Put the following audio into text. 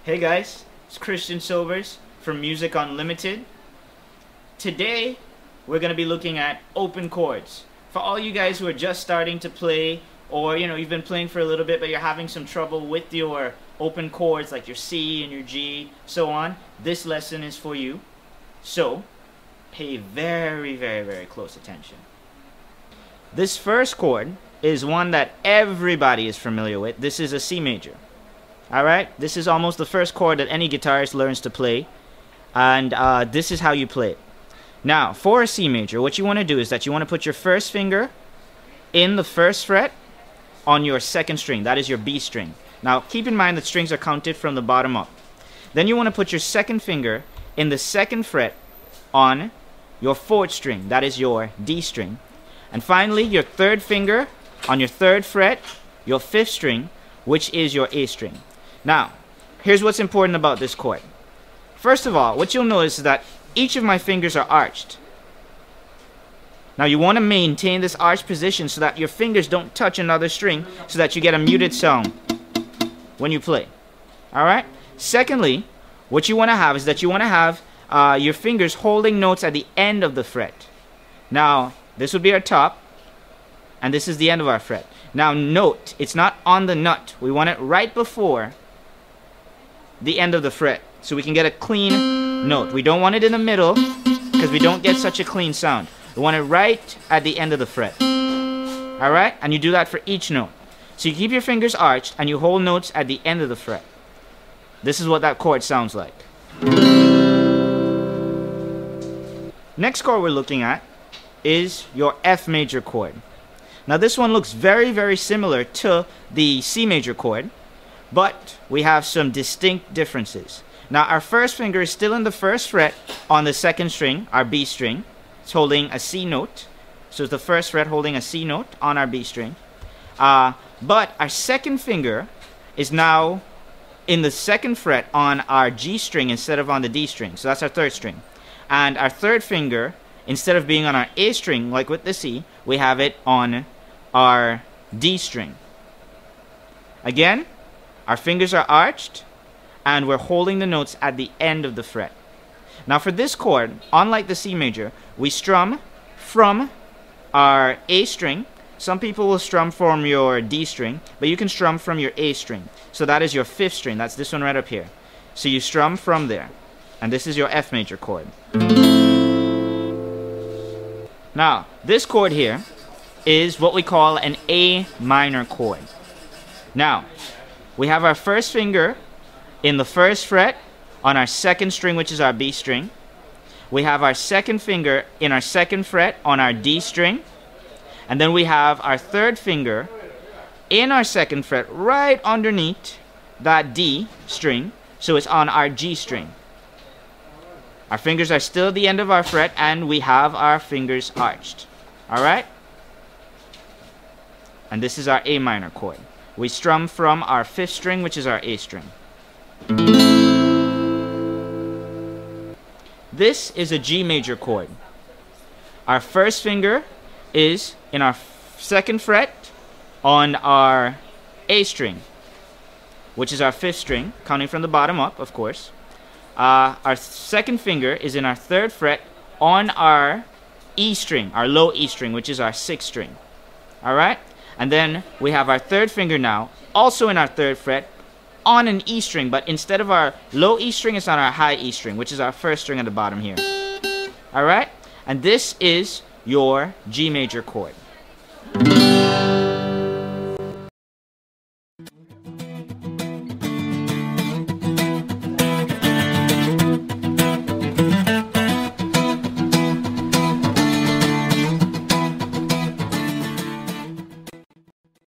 Hey guys, it's Christian Silvers from Music Unlimited. Today we're going to be looking at open chords. For all you guys who are just starting to play, or you've been playing for a little bit but you're having some trouble with your open chords like your C and your G, so on, this lesson is for you. So pay very, very, very close attention. This first chord is one that everybody is familiar with. This is a C major. Alright, this is almost the first chord that any guitarist learns to play, and this is how you play it. Now, for a C major, what you want to do is that you want to put your first finger in the first fret on your second string. That is your B string. Now, keep in mind that strings are counted from the bottom up. Then you want to put your second finger in the second fret on your fourth string. That is your D string. And finally, your third finger on your third fret, your fifth string, which is your A string. Now, here's what's important about this chord. First of all, what you'll notice is that each of my fingers are arched. Now you want to maintain this arched position so that your fingers don't touch another string, so that you get a muted sound when you play. Alright? Secondly, what you want to have is that you want to have your fingers holding notes at the end of the fret. Now, this would be our top, and this is the end of our fret. Now note, it's not on the nut. We want it right before the end of the fret, so we can get a clean note. We don't want it in the middle, because we don't get such a clean sound. We want it right at the end of the fret. Alright? And you do that for each note. So you keep your fingers arched, and you hold notes at the end of the fret. This is what that chord sounds like. Next chord we're looking at is your F major chord. Now this one looks very, very similar to the C major chord, but we have some distinct differences. Now our first finger is still in the first fret on the second string, our B string. It's holding a C note. So it's the first fret holding a C note on our B string. But our second finger is now in the second fret on our G string instead of on the D string. So that's our third string. And our third finger, instead of being on our A string like with the C, we have it on our D string. Again, our fingers are arched, and we're holding the notes at the end of the fret. Now for this chord, unlike the C major, we strum from our A string. Some people will strum from your D string, but you can strum from your A string. So that is your fifth string. That's this one right up here. So you strum from there. And this is your F major chord. Now, this chord here is what we call an A minor chord. Now, we have our first finger in the first fret on our second string, which is our B string. We have our second finger in our second fret on our D string. And then we have our third finger in our second fret right underneath that D string. So it's on our G string. Our fingers are still at the end of our fret, and we have our fingers arched. Alright? And this is our A minor chord. We strum from our fifth string, which is our A string. This is a G major chord. Our first finger is in our second fret on our A string, which is our fifth string, counting from the bottom up, of course. Our second finger is in our third fret on our E string, our low E string, which is our sixth string. Alright? And then we have our third finger now, also in our third fret, on an E string, but instead of our low E string, it's on our high E string, which is our first string at the bottom here. Alright? And this is your G major chord.